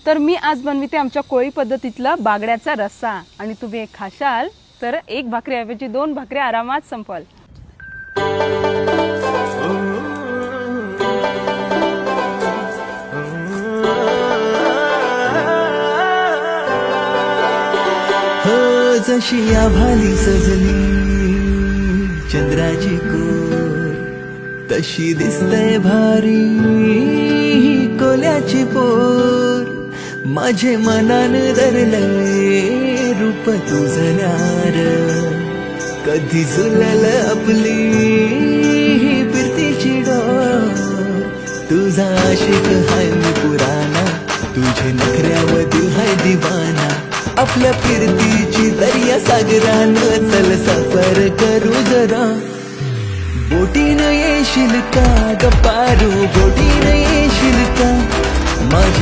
तर मी आज बनविते आमच्या कोळी पद्धतीतला बागड्याचा रस्सा आणि तुम्ही एक खाशाल तर एक भाकरी ऐवजी 2 भाकरी आरामात संपवाल। जशी आभाली सजली चंद्राची कोर तशी दिसतय भारी कोल्याची पोर माझे मनान धरलंय रूप तुझं नार कधी झुलल आपली फिरतीची डोर तुझा आशिक हाय मी पुराणा तुझे नखऱ्यावरील हाय दिवाना आपल्या फिरतीची दर्या सागरानं चल सफर करू जरा बोटीनं येशील का गप्पारू बोटीनं येशील का माझी